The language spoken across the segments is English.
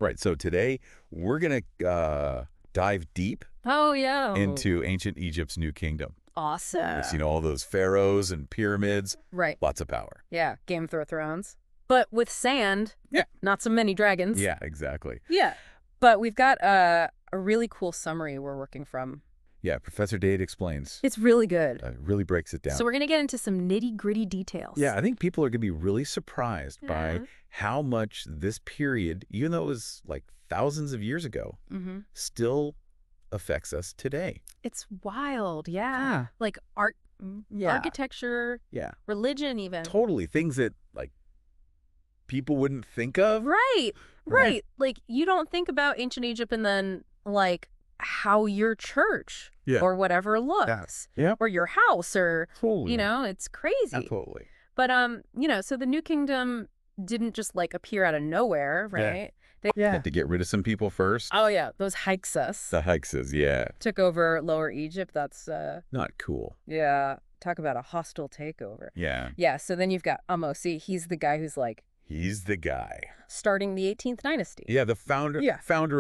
Right. So today we're going to dive deep Oh, yeah. into ancient Egypt's new kingdom. Awesome. It's, all those pharaohs and pyramids. Right. Lots of power. Yeah. Game of Thrones. But with sand. Yeah. Not so many dragons. Yeah, exactly. Yeah. But we've got a really cool summary we're working from. Yeah, Professor Dade explains. It's really good. Really breaks it down. So we're going to get into some nitty-gritty details. Yeah, I think people are going to be really surprised by how much this period, even though it was like thousands of years ago, still affects us today. It's wild, yeah. Like architecture, religion even. Totally. Things that, like, people wouldn't think of. Right. Like, you don't think about ancient Egypt and then, like, how your church or whatever looks. Yeah. Or your house or, Totally. it's crazy. Totally. But, so the New Kingdom didn't just, like, appear out of nowhere, right? They had to get rid of some people first. Oh, yeah. Those Hyksos. The Hyksos, yeah. Took over Lower Egypt. That's, not cool. Yeah. Talk about a hostile takeover. Yeah. Yeah. So then you've got Ahmose I. He's the guy who's, like... He's the guy. Starting the 18th dynasty. Yeah, the founder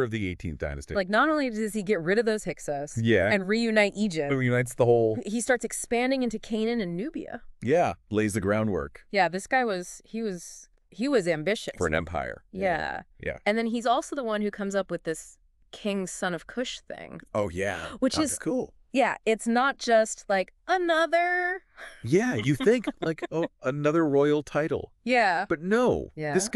of the 18th dynasty. Like, not only does he get rid of those Hyksos and reunite Egypt. Reunites the whole... He starts expanding into Canaan and Nubia. Yeah, lays the groundwork. Yeah, this guy was ambitious. For an empire. Yeah. And then he's also the one who comes up with this King's Son of Cush thing. Oh, yeah. Which is cool. Yeah, it's not just like another. Yeah, you think like, oh, another royal title. Yeah. But no, this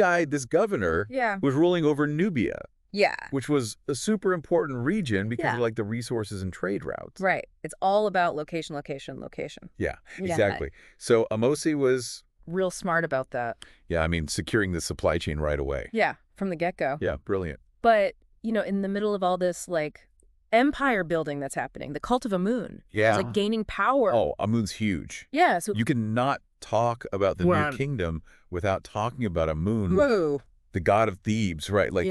governor was ruling over Nubia. Yeah. Which was a super important region because of like the resources and trade routes. Right. It's all about location, location, location. Yeah, exactly. So Ahmose was... real smart about that. Yeah, I mean, securing the supply chain right away. Yeah, from the get-go. Yeah, brilliant. But, in the middle of all this, like... empire building that's happening, the cult of Amun. Yeah. It's like gaining power. Oh, Amun's huge. Yeah. So you cannot talk about the new kingdom without talking about Amun, the god of Thebes, right? Like,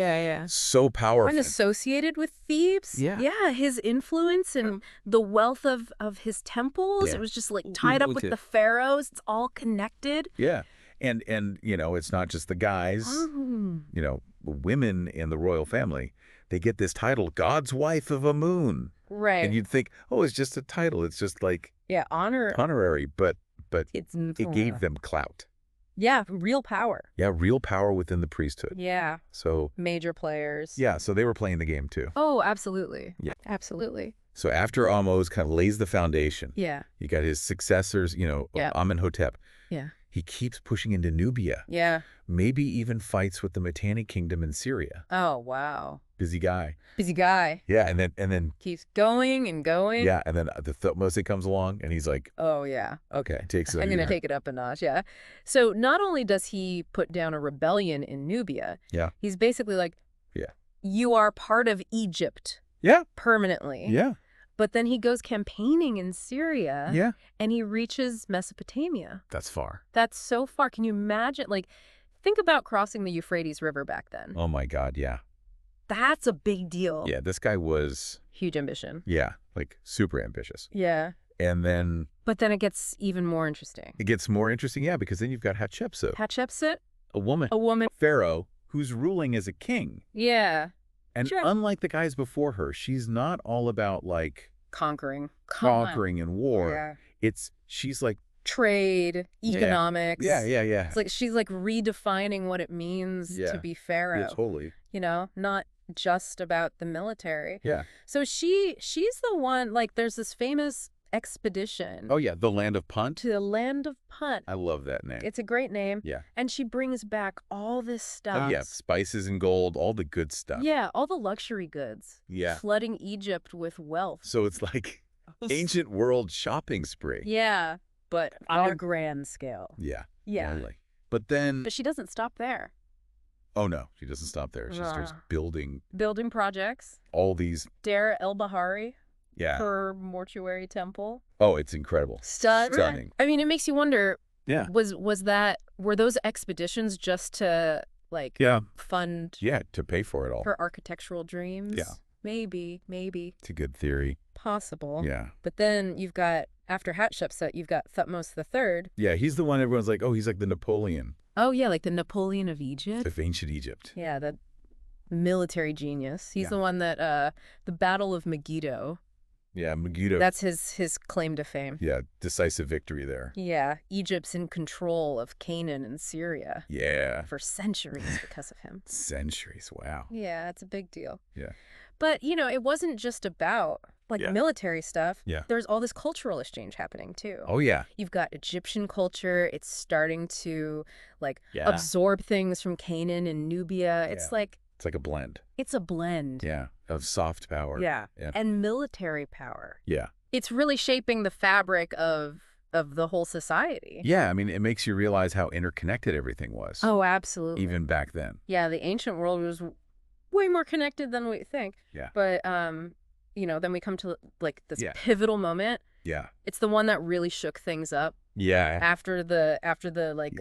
so powerful. And associated with Thebes. Yeah. Yeah, his influence and the wealth of his temples. Yeah. It was just like tied up with the pharaohs. It's all connected. Yeah. And it's not just the guys, women in the royal family. They get this title, God's wife of Amun. Right. And you'd think, oh, it's just a title. It's just like honorary, but it gave them clout. Yeah, real power. Yeah, real power within the priesthood. Yeah. So major players. Yeah, so they were playing the game too. Oh, absolutely. Yeah. Absolutely. So after Ahmose kind of lays the foundation. Yeah. You got his successors, Amenhotep. Yeah. He keeps pushing into Nubia. Yeah. Maybe even fights with the Mitanni kingdom in Syria. Oh, wow. Busy guy. Yeah, and then keeps going and going. Yeah, and then the Thutmose comes along and he's like, oh yeah, okay, I'm going to take it up a notch. Yeah. So not only does he put down a rebellion in Nubia, he's basically like, you are part of Egypt. Yeah. Permanently. Yeah. But then he goes campaigning in Syria. Yeah. And he reaches Mesopotamia. That's far. That's so far. Can you imagine? Like, think about crossing the Euphrates River back then. Oh my God, yeah. That's a big deal. Yeah, this guy was... huge ambition. Yeah, like super ambitious. Yeah. And then... but then it gets even more interesting. It gets more interesting, yeah, because then you've got Hatshepsut. Hatshepsut? A woman. Pharaoh who's ruling as a king. Yeah. And unlike the guys before her, she's not all about like... conquering and war. Yeah. She's like... trade, economics. Yeah. It's like she's like redefining what it means to be pharaoh. Yeah, totally. Not just about the military. Yeah. So she's the one, like there's this famous expedition. Oh yeah, the land of Punt. To the land of Punt. I love that name. It's a great name. Yeah. And she brings back all this stuff. Oh yeah, spices and gold, all the good stuff. Yeah, all the luxury goods. Yeah. Flooding Egypt with wealth. So it's like ancient world shopping spree. Yeah. But on a grand scale. Yeah. Yeah. Totally. But then... but she doesn't stop there. Oh, no. She doesn't stop there. She starts building... building projects. All these... Deir el-Bahari. Yeah. Her mortuary temple. Oh, it's incredible. Stunning. I mean, it makes you wonder... yeah. Were those expeditions just to, like... fund... yeah, to pay for it all. Her architectural dreams? Yeah. Maybe. It's a good theory. Possible. Yeah. But then you've got... after Hatshepsut, you've got Thutmose III. Yeah, he's the one everyone's like, oh, he's like the Napoleon. Oh, yeah, like the Napoleon of Egypt. Of ancient Egypt. Yeah, military genius. He's the one that, the Battle of Megiddo. Yeah, Megiddo. That's his claim to fame. Yeah, decisive victory there. Yeah, Egypt's in control of Canaan and Syria. Yeah. For centuries because of him. Centuries, wow. Yeah, it's a big deal. Yeah. But, you know, it wasn't just about, like, military stuff. Yeah. There's all this cultural exchange happening, too. Oh, yeah. You've got Egyptian culture. It's starting to, like, absorb things from Canaan and Nubia. It's like... It's like a blend. It's a blend. Yeah, of soft power. Yeah. And military power. Yeah. It's really shaping the fabric of the whole society. Yeah, I mean, it makes you realize how interconnected everything was. Oh, absolutely. Even back then. Yeah, the ancient world was way more connected than we think. Yeah. But, you know, then we come to, like, this pivotal moment. Yeah. It's the one that really shook things up. Yeah. After the like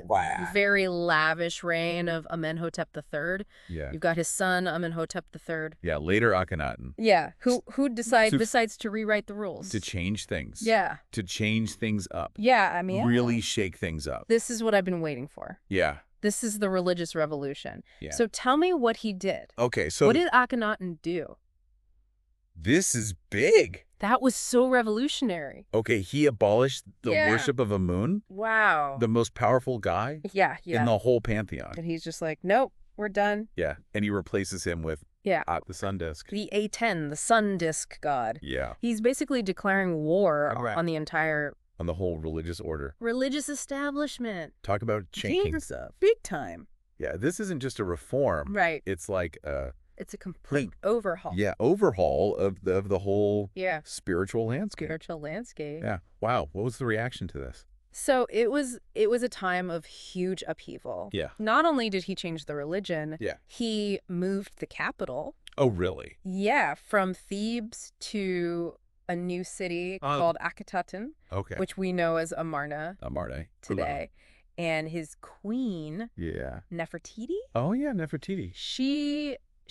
very lavish reign of Amenhotep III. Yeah. You've got his son Amenhotep III. Yeah, later Akhenaten. Yeah, who decides to rewrite the rules. To change things. Yeah. To change things up. Yeah, I mean. Really shake things up. This is what I've been waiting for. Yeah. This is the religious revolution. Yeah. So tell me what he did. Okay, so what did Akhenaten do? This is big. That was so revolutionary. Okay, he abolished the worship of Amun. Wow. The most powerful guy in the whole pantheon. And he's just like, nope, we're done. Yeah, and he replaces him with the sun disk. The A10, the sun disk god. Yeah. He's basically declaring war on the entire... On the whole religious order. Religious establishment. Talk about changing stuff. Big time. Yeah, this isn't just a reform. Right. It's like it's a complete overhaul. Yeah, overhaul of the whole spiritual landscape. Spiritual landscape. Yeah. Wow. What was the reaction to this? So it was a time of huge upheaval. Yeah. Not only did he change the religion, yeah, he moved the capital. Oh, really? Yeah, from Thebes to a new city called Akhenaten, which we know as Amarna today. And his queen, Nefertiti. Oh, yeah, Nefertiti.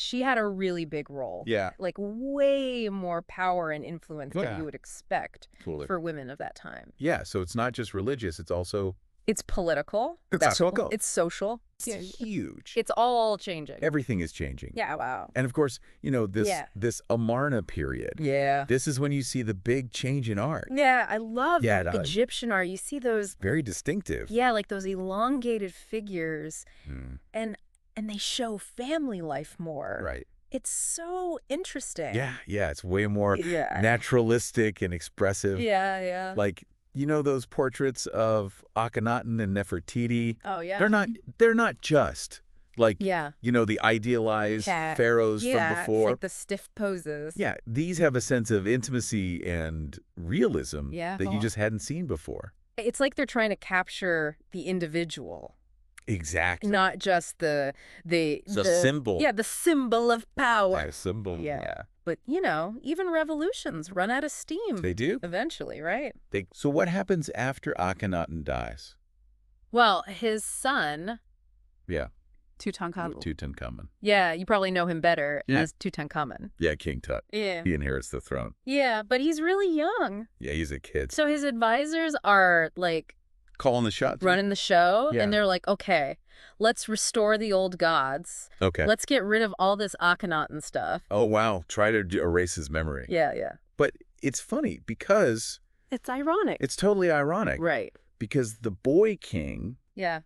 She had a really big role. Yeah. Like way more power and influence than you would expect for women of that time. Yeah, so it's not just religious, it's also... It's political. It's social. It's social. It's huge. It's all changing. Everything is changing. Yeah, wow. And of course, you know, this Amarna period. Yeah. This is when you see the big change in art. Yeah, I love Egyptian art. You see those... Very distinctive. Yeah, like those elongated figures. And they show family life more. Right. It's so interesting. Yeah, it's way more naturalistic and expressive. Yeah. Like, you know those portraits of Akhenaten and Nefertiti? Oh, yeah. They're not just like, you know, the idealized pharaohs from before. It's like the stiff poses. Yeah, these have a sense of intimacy and realism that you just hadn't seen before. It's like they're trying to capture the individual. Exactly. Not just the symbol. Yeah, the symbol of power. Yeah, symbol. Yeah. But, you know, even revolutions run out of steam. They do. Eventually, right? So what happens after Akhenaten dies? Well, his son... Yeah. Tutankhamun. Yeah, you probably know him better as Tutankhamun. Yeah, King Tut. Yeah. He inherits the throne. Yeah, but he's really young. Yeah, he's a kid. So his advisors are, like... calling the shots. Running the show. Yeah. And they're like, okay, let's restore the old gods. Okay. Let's get rid of all this Akhenaten stuff. Oh, wow. Try to erase his memory. Yeah. But it's funny because... It's ironic. It's totally ironic. Right. Because the boy king...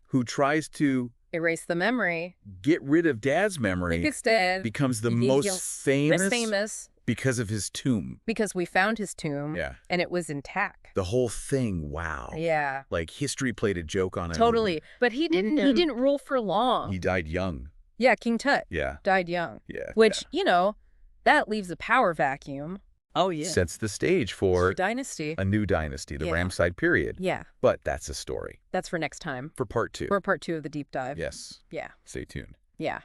who tries to... erase the memory. Get rid of dad's memory. Instead. Becomes the most famous. Because of his tomb. Because we found his tomb. Yeah. And it was intact. The whole thing, wow. Yeah. Like history played a joke on him. Totally. But he didn't rule for long. He died young. Yeah, King Tut. Yeah. Died young. Yeah. Which, you know, that leaves a power vacuum. Oh, yeah. Sets the stage for a dynasty. A new dynasty, the Ramside period. Yeah. But that's a story. That's for next time. For part 2. For part 2 of the deep dive. Yes. Yeah. Stay tuned. Yeah.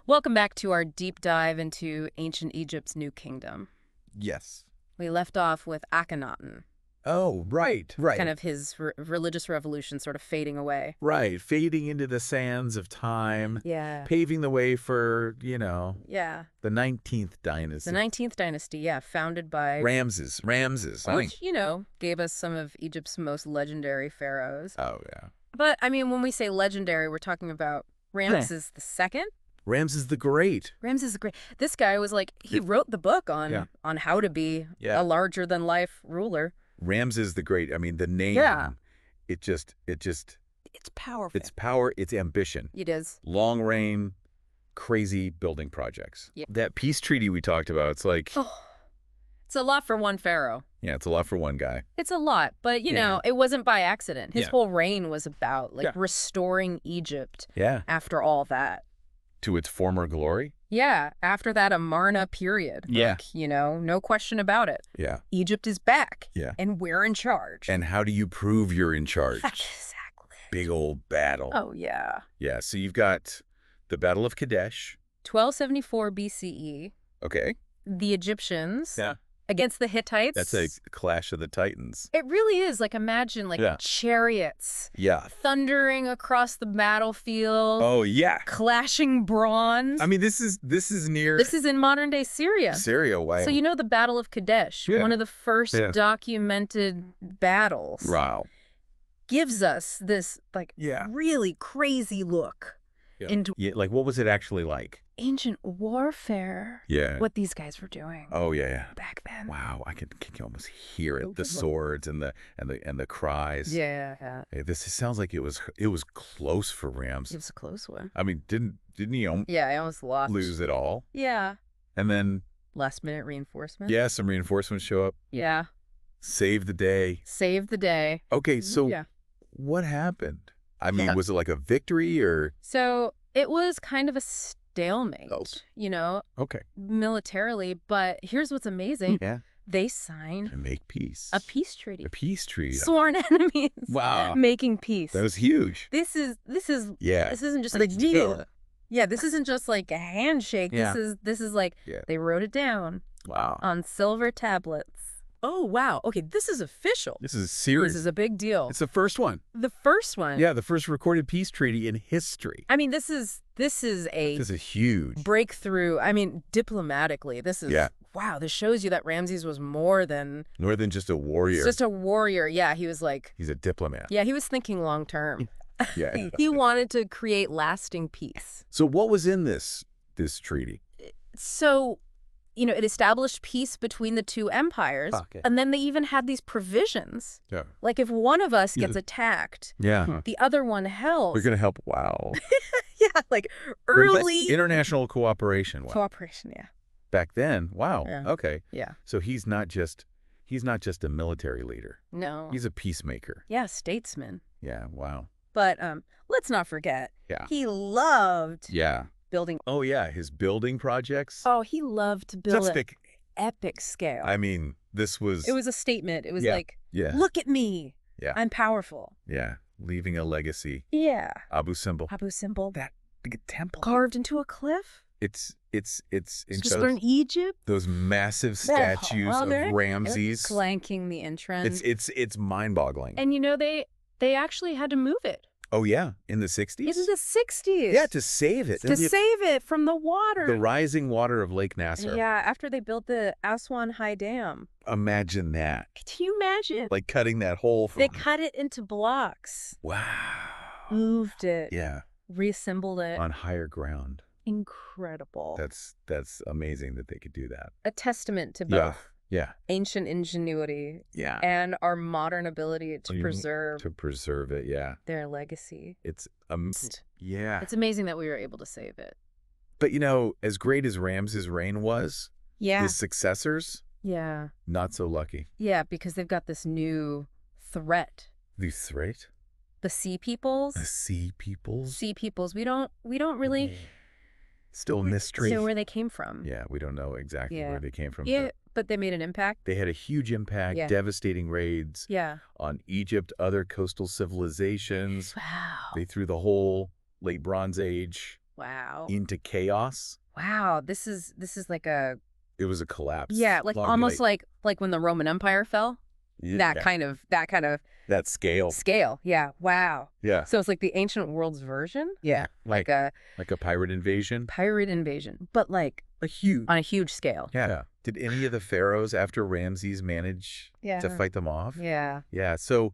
Welcome back to our deep dive into ancient Egypt's new kingdom. Yes. We left off with Akhenaten. Oh, right. Kind of his religious revolution sort of fading away. Right. Fading into the sands of time. Yeah. Paving the way for, you know. Yeah. The 19th dynasty. The 19th dynasty, founded by... Ramses. Which, you know, gave us some of Egypt's most legendary pharaohs. Oh, yeah. But, I mean, when we say legendary, we're talking about Ramses II. Ramses the Great. Ramses the Great. This guy was like, he wrote the book on how to be a larger-than-life ruler. Ramses the Great. I mean, the name, it's powerful. It's power, it's ambition. It is. Long reign, crazy building projects. Yeah. That peace treaty we talked about, it's like... Oh, it's a lot for one pharaoh. Yeah, it's a lot for one guy. It's a lot, but, you know, it wasn't by accident. His whole reign was about, like, restoring Egypt after all that. To its former glory? Yeah, after that Amarna period. Yeah. Like, you know, no question about it. Yeah. Egypt is back. Yeah. And we're in charge. And how do you prove you're in charge? Exactly. Big old battle. Oh, yeah. Yeah, so you've got the Battle of Kadesh. 1274 BCE. Okay. The Egyptians. Against the Hittites. That's a clash of the titans. It really is. Like, imagine, like, chariots. Yeah. Thundering across the battlefield. Oh, yeah. Clashing bronze. I mean, this is near... This is in modern-day Syria. Syria, wow. So you know the Battle of Kadesh, one of the first documented battles. Wow. Gives us this, like, really crazy look into... Yeah, like, what was it actually like? Ancient warfare. Yeah. What these guys were doing. Oh yeah. Back then. Wow, I can almost hear it. The swords and the cries. Yeah. Hey, this sounds like it was close for Rams. It was a close one. I mean, didn't he I almost lost. lose it all? Yeah. And then last minute reinforcement. Yeah, some reinforcements show up. Yeah. Save the day. Save the day. Okay, so what happened? I mean, was it like a victory or? So it was kind of a stalemate, you know, militarily. But here's what's amazing. Yeah. They signed and make peace. A peace treaty. A peace treaty. Sworn enemies. Wow. Making peace. That was huge. This is This isn't just like a deal. Yeah, this isn't just like a handshake. Yeah. This is like they wrote it down. Wow. On silver tablets. Oh, wow. Okay, this is official. This is serious. This is a big deal. It's the first one. The first one. Yeah, the first recorded peace treaty in history. I mean, this is a huge breakthrough. I mean, diplomatically, this is wow. This shows you that Ramses was more than just a warrior. Just a warrior. Yeah, he was like he's a diplomat. Yeah, he was thinking long term. Yeah, he wanted to create lasting peace. So what was in this treaty? So, you know, it established peace between the two empires, and then they even had these provisions. Yeah. Like if one of us gets attacked, the other one helps. We're gonna help. Wow. Yeah, like early international cooperation. Wow. Cooperation, yeah. Back then, wow. Yeah. Okay. Yeah. So he's not just a military leader. No. He's a peacemaker. Yeah, statesman. Yeah. Wow. But let's not forget. Yeah. He loved. Yeah. Building. Oh yeah, his building projects. Oh, he loved to build at epic scale. I mean, it was a statement. It was like, look at me. Yeah. I'm powerful. Yeah. Leaving a legacy. Yeah. Abu Simbel. That big temple carved into a cliff. It's in Egypt. Those massive statues of Ramses clanking the entrance. It's mind-boggling. And you know they actually had to move it. Oh, yeah. In the 60s? In the 60s. Yeah, to save it. To save it from the water. The rising water of Lake Nasser. Yeah, after they built the Aswan High Dam. Imagine that. Can you imagine? Like cutting that hole. They cut it into blocks. Wow. Moved it. Yeah. Reassembled it. On higher ground. Incredible. That's amazing that they could do that. A testament to both. Yeah. Ancient ingenuity. Yeah. And our modern ability to preserve it, their legacy. It's It's amazing that we were able to save it. But you know, as great as Ramses' reign was, his successors, not so lucky. Yeah, because they've got this new threat. The threat? The Sea Peoples. The Sea Peoples? Sea Peoples. We don't really still mystery. So where they came from. Yeah, we don't know exactly where they came from. Yeah, but they made an impact. They had a huge impact, devastating raids on Egypt, other coastal civilizations. Wow. They threw the whole late Bronze Age into chaos. Wow, this is like a... It was a collapse. Yeah, like almost like when the Roman Empire fell. Yeah. That scale. Yeah. Wow. Yeah. So it's like the ancient world's version. Yeah. Like a pirate invasion. But like on a huge scale. Yeah. Did any of the pharaohs after Ramses manage to fight them off? Yeah. Yeah. So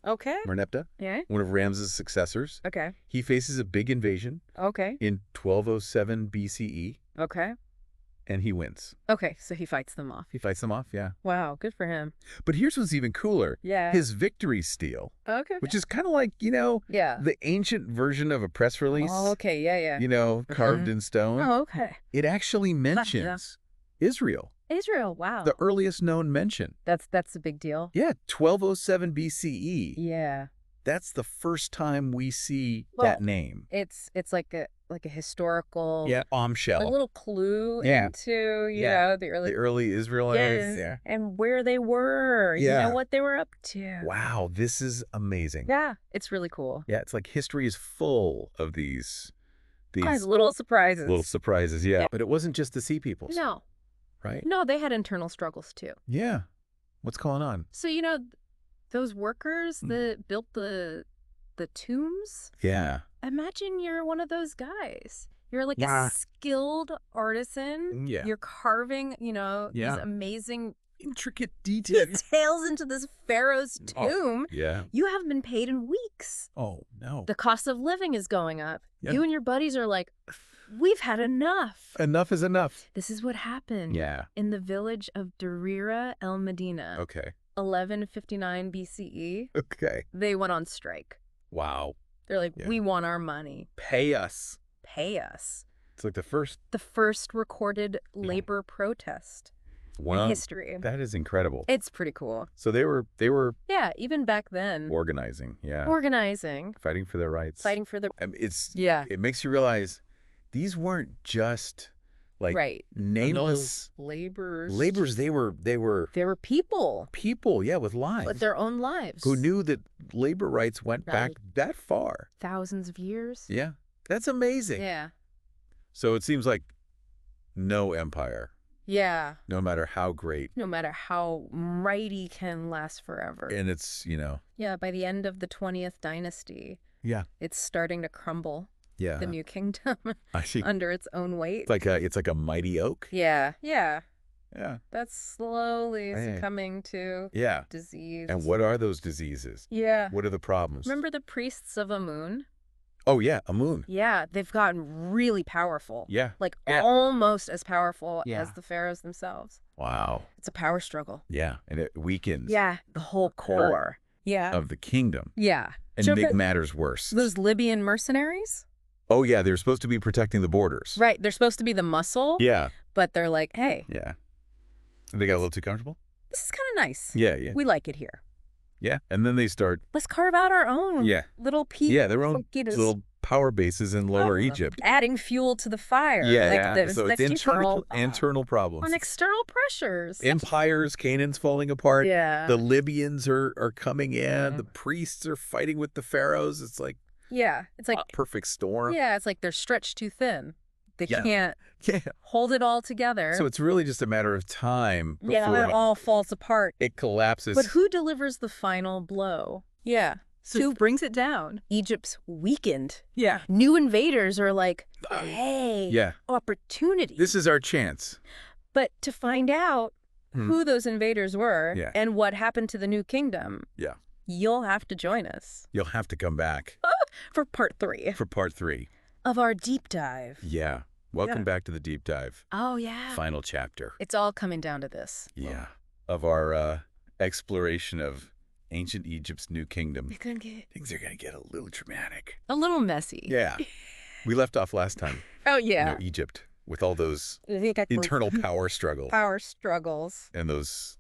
Okay. Merneptah. Yeah. One of Ramses' successors. Okay. He faces a big invasion. Okay. In 1207 BCE. Okay. And he wins. Okay, so he fights them off. He fights them off, yeah. Wow, good for him. But here's what's even cooler. Yeah. His victory steel. Okay. Which is kind of like, the ancient version of a press release. Oh, okay, yeah. Carved in stone. Oh, okay. It actually mentions Israel. Israel, wow. The earliest known mention. That's a big deal. Yeah, 1207 BCE. Yeah. That's the first time we see that name. It's like a historical bombshell. A little clue into, the early Israelites. Yeah. And where they were, what they were up to. Wow, this is amazing. Yeah, it's really cool. Yeah, it's like history is full of these little surprises. Little surprises, yeah. But it wasn't just the sea peoples. No. Right? No, they had internal struggles too. Yeah. What's going on? So, those workers that built the tombs? Yeah. Imagine you're one of those guys. You're like a skilled artisan. Yeah. You're carving, these amazing intricate details into this pharaoh's tomb. Yeah. You haven't been paid in weeks. Oh, no. The cost of living is going up. Yeah. You and your buddies are like, we've had enough. Enough is enough. This is what happened. Yeah. In the village of Darira el Medina. Okay. 1159 BCE. Okay. They went on strike. Wow. They're like, we want our money. Pay us. Pay us. It's like the first recorded labor protest in history. That is incredible. It's pretty cool. So they were even back then. Organizing. Fighting for their rights. It makes you realize these weren't just like nameless laborers. They were people. With lives. With their own lives. Who knew that labor rights went back that far. Thousands of years. Yeah. That's amazing. Yeah. So it seems like no empire. Yeah. No matter how great. No matter how mighty can last forever. And it's, Yeah, by the end of the 20th dynasty. Yeah. It's starting to crumble. Yeah. The new kingdom under its own weight. It's like a mighty oak. Yeah. That's slowly succumbing to disease. And what are those diseases? Yeah. What are the problems? Remember the priests of Amun? Oh, yeah, Amun. Yeah, they've gotten really powerful. Yeah. Almost as powerful as the pharaohs themselves. Wow. It's a power struggle. Yeah, and it weakens. Yeah, the whole core. Of the kingdom. Yeah. And make matters worse. Those Libyan mercenaries? Oh, yeah, they're supposed to be protecting the borders. Right, they're supposed to be the muscle. Yeah. But they're like, hey. Yeah. They got a little too comfortable? This is kind of nice. Yeah. We like it here. Yeah, and then they start... Let's carve out our own little piece. Yeah, their own little power bases in Lower Egypt. Adding fuel to the fire. So it's internal problems. On external pressures. Empires, Canaan's falling apart. Yeah. The Libyans are coming in. The priests are fighting with the pharaohs. It's like... Yeah, it's like... a perfect storm. Yeah, it's like they're stretched too thin. They can't hold it all together. So it's really just a matter of time before it all falls apart. It collapses. But who delivers the final blow? Yeah. So who brings it down? Egypt's weakened. Yeah. New invaders are like, hey, opportunity. This is our chance. But to find out who those invaders were and what happened to the new kingdom, you'll have to join us. You'll have to come back. For part 3. For part 3. Of our deep dive. Yeah. Welcome back to the deep dive. Oh, yeah. Final chapter. It's all coming down to this. Yeah. Of our exploration of ancient Egypt's new kingdom. Things are going to get a little dramatic. A little messy. Yeah. We left off last time. Oh, yeah. Egypt with all those internal power struggles. And those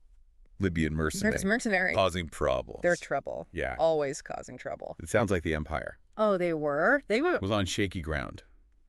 Libyan mercenaries. Causing problems. They're trouble. Yeah. Always causing trouble. It sounds like the empire. Oh, they were? It was on shaky ground.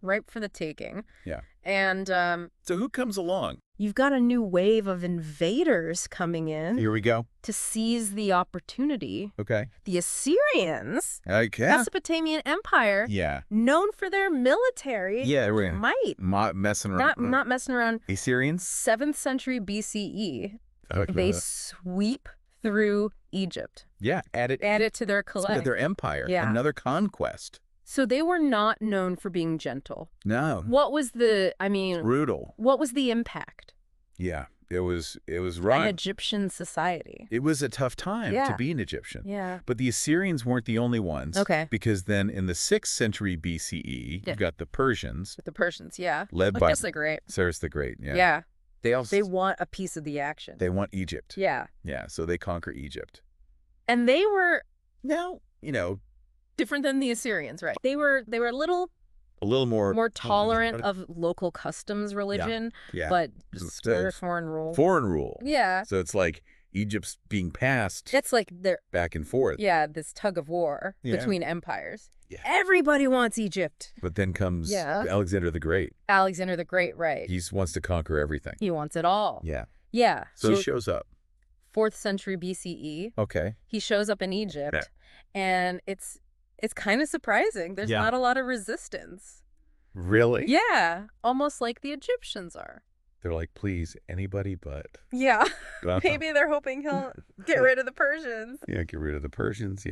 Ripe for the taking. Yeah. And so who comes along? You've got a new wave of invaders coming in. Here we go. To seize the opportunity. Okay. The Assyrians. Okay. Mesopotamian Empire. Yeah. Known for their military. Yeah, we're might. Messing around. Not messing around. Assyrians? 7th century BCE. Okay. They sweep through Egypt. Yeah. Add it to their collect. To their empire. Yeah. Another conquest. So they were not known for being gentle. No. What was the, brutal. What was the impact? Yeah. It was right. An Egyptian society. It was a tough time to be an Egyptian. Yeah. But the Assyrians weren't the only ones. Okay. Because then in the 6th century BCE, you've got the Persians. The Persians, yeah. Led by Cyrus the Great. Cyrus the Great, yeah. Yeah. They want a piece of the action. They want Egypt. Yeah. Yeah, so they conquer Egypt. And they were now, different than the Assyrians, right? They were a little more tolerant of local customs religion, but just foreign rule. Foreign rule. Yeah. So it's like Egypt's being passed. It's like they're back and forth. Yeah, this tug of war between empires. Yeah. Everybody wants Egypt. But then comes Alexander the Great. Alexander the Great, right. He wants to conquer everything. He wants it all. Yeah. Yeah. So he shows up. 4th century BCE. Okay. He shows up in Egypt, and it's kind of surprising. There's not a lot of resistance. Really? Yeah. Almost like the Egyptians are. They're like, please, anybody but. Yeah. Maybe they're hoping he'll get rid of the Persians. Yeah, get rid of the Persians,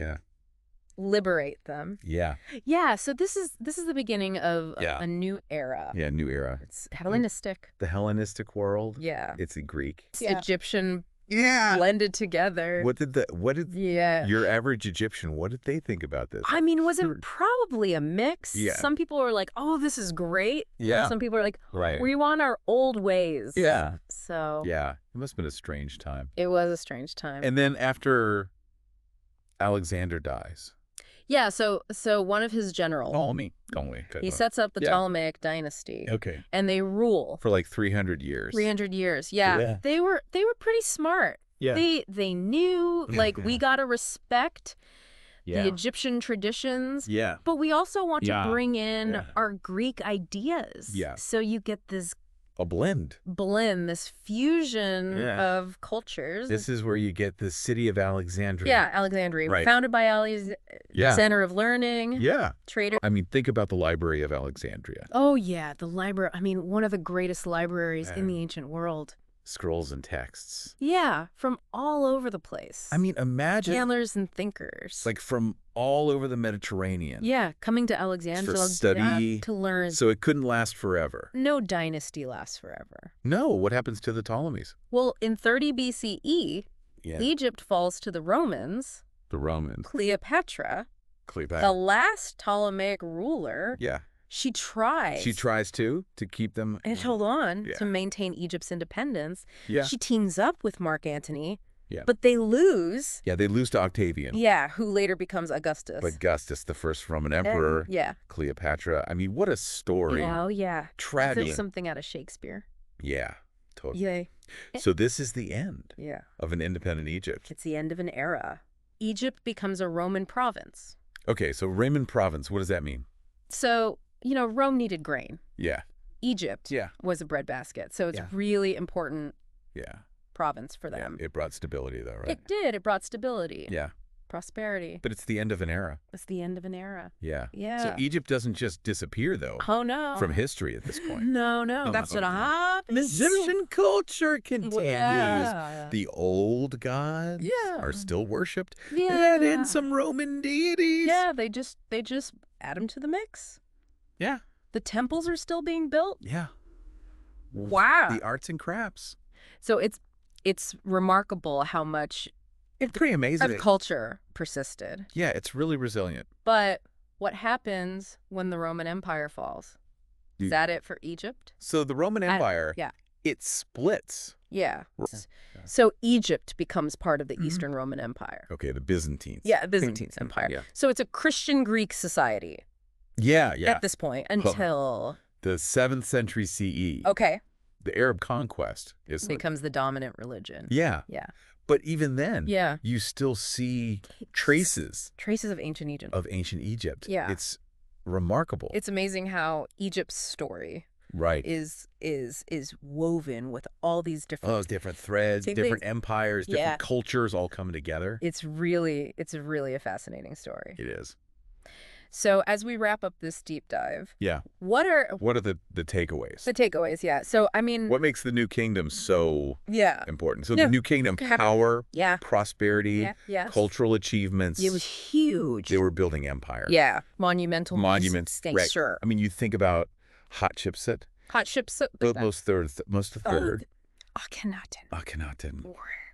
Liberate them. Yeah. Yeah, so this is the beginning of a new era. Yeah, new era. It's Hellenistic. The Hellenistic world. Yeah. It's a Greek. It's Egyptian blended together. What did your average Egyptian, what did they think about this? I mean, was it probably a mix? Yeah. Some people were like, oh, this is great. Yeah. Some people are like, we want our old ways. Yeah. So. Yeah. It must have been a strange time. It was a strange time. And then after Alexander dies. Yeah, so one of his generals. Ptolemy. He sets up the Ptolemaic dynasty. Okay. And they rule for like 300 years. 300 years. Yeah. They were pretty smart. Yeah. They knew like we got to respect the Egyptian traditions. Yeah. But we also want to bring in our Greek ideas. Yeah. So you get this blend, this fusion of cultures. This is where you get the city of Alexandria. Yeah, Alexandria, founded by Center of Learning. Yeah, trader. I mean, think about the Library of Alexandria. Oh yeah, the library. I mean, one of the greatest libraries in the ancient world. Scrolls and texts. Yeah, from all over the place. I mean, imagine scholars and thinkers. Like from all over the Mediterranean. Yeah, coming to Alexandria for study, to learn. So it couldn't last forever. No dynasty lasts forever. No, what happens to the Ptolemies? Well, in 30 BCE, Egypt falls to the Romans. The Romans. Cleopatra. The last Ptolemaic ruler. Yeah. She tries. She tries to keep them. And hold on, to maintain Egypt's independence. Yeah. She teams up with Mark Antony. Yeah. But they lose. Yeah, they lose to Octavian. Yeah, who later becomes Augustus. Augustus, the first Roman emperor. Yeah. Cleopatra. I mean, what a story. Oh, yeah. Tragic. There's something out of Shakespeare. Yeah, totally. Yay. So this is the end Yeah. of an independent Egypt. It's the end of an era. Egypt becomes a Roman province. Okay, so Roman province, what does that mean? So, Rome needed grain. Yeah. Egypt was a breadbasket. So it's really important province for them. Yeah, it brought stability, though, right? It did. It brought stability. Yeah. Prosperity. But it's the end of an era. It's the end of an era. Yeah. Yeah. So Egypt doesn't just disappear, though. Oh, no. From history at this point. No. That's what happens. Egyptian culture continues. Yeah. The old gods are still worshipped. Yeah. And in some Roman deities. Yeah, they just add them to the mix. Yeah. The temples are still being built. Yeah. Wow. The arts and crafts. So it's remarkable how much it's pretty amazing. Of culture persisted. Yeah, it's really resilient. But what happens when the Roman Empire falls? Is that it for Egypt? So the Roman Empire, it splits. Yeah. So Egypt becomes part of the Eastern Roman Empire. Okay, the Byzantines. Yeah, Byzantine Empire. Yeah. So it's a Christian Greek society. Yeah. At this point, until the 7th century CE. Okay. The Arab conquest becomes the dominant religion. Yeah. Yeah. But even then, you still see traces of ancient Egypt. Yeah. It's remarkable. It's amazing how Egypt's story is woven with all these different threads, different empires, different cultures all coming together. It's really a fascinating story. It is. So as we wrap up this deep dive, what are the takeaways? The takeaways, So I mean, what makes the new kingdom so important? So the new kingdom, power, prosperity, cultural achievements. It was huge. They were building empire. Yeah, monuments. Right. Sure. I mean, you think about Hatshepsut. Hatshepsut. Most of the third. Akhenaten. Akhenaten.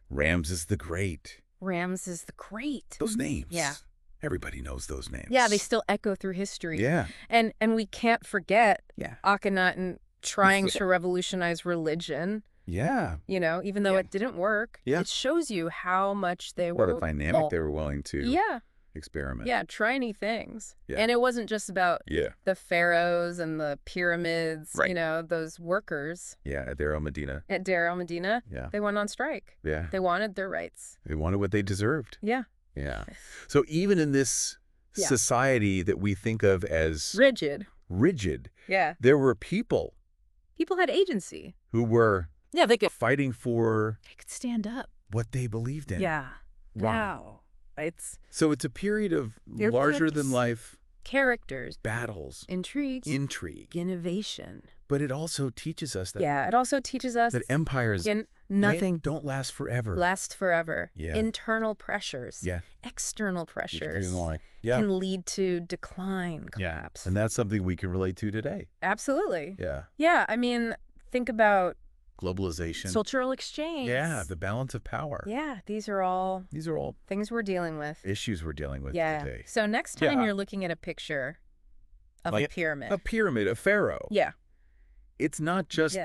Ramses the Great. Ramses the Great. Those names. Yeah. Everybody knows those names. Yeah, they still echo through history. Yeah. And we can't forget Akhenaten trying to revolutionize religion. Yeah. You know, even though it didn't work, it shows you how much they were... What a dynamic they were willing to experiment. Yeah, try new things. Yeah. And it wasn't just about the pharaohs and the pyramids, you know, those workers. Yeah, at Deir el-Medina. At Deir el-Medina, they went on strike. Yeah. They wanted their rights. They wanted what they deserved. Yeah. Yeah. So even in this society that we think of as... rigid. Yeah. There were people. People had agency. Who were... yeah, they could... fighting for... they could stand up. What they believed in. Yeah. Wow. So it's a period of larger-than-life... characters. Battles. Intrigue. Innovation. But it also teaches us that... yeah, it also teaches us... that empires... nothing... don't last forever. Yeah. Internal pressures. Yeah. External pressures. Yeah. Can lead to decline, collapse. Yeah. And that's something we can relate to today. Absolutely. Yeah. Yeah, I mean, think about... globalization. Cultural exchange. Yeah, the balance of power. Yeah, these are all things we're dealing with. Issues we're dealing with today. So next time you're looking at a picture of a pyramid. A pyramid, a pharaoh. Yeah. It's not just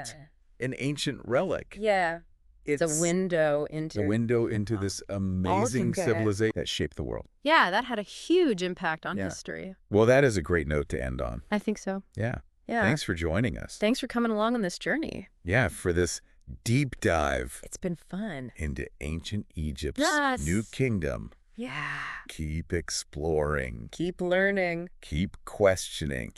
an ancient relic. Yeah. It's a window into this amazing civilization that shaped the world. Yeah, that had a huge impact on history. Well, that is a great note to end on. I think so. Yeah. Yeah. Thanks for joining us. Thanks for coming along on this journey. Yeah, for this deep dive. It's been fun. Into ancient Egypt's new kingdom. Yeah. Keep exploring. Keep learning. Keep questioning.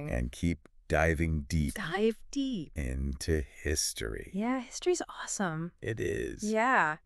And keep diving deep. Dive deep. Into history. Yeah, history's awesome. It is. Yeah.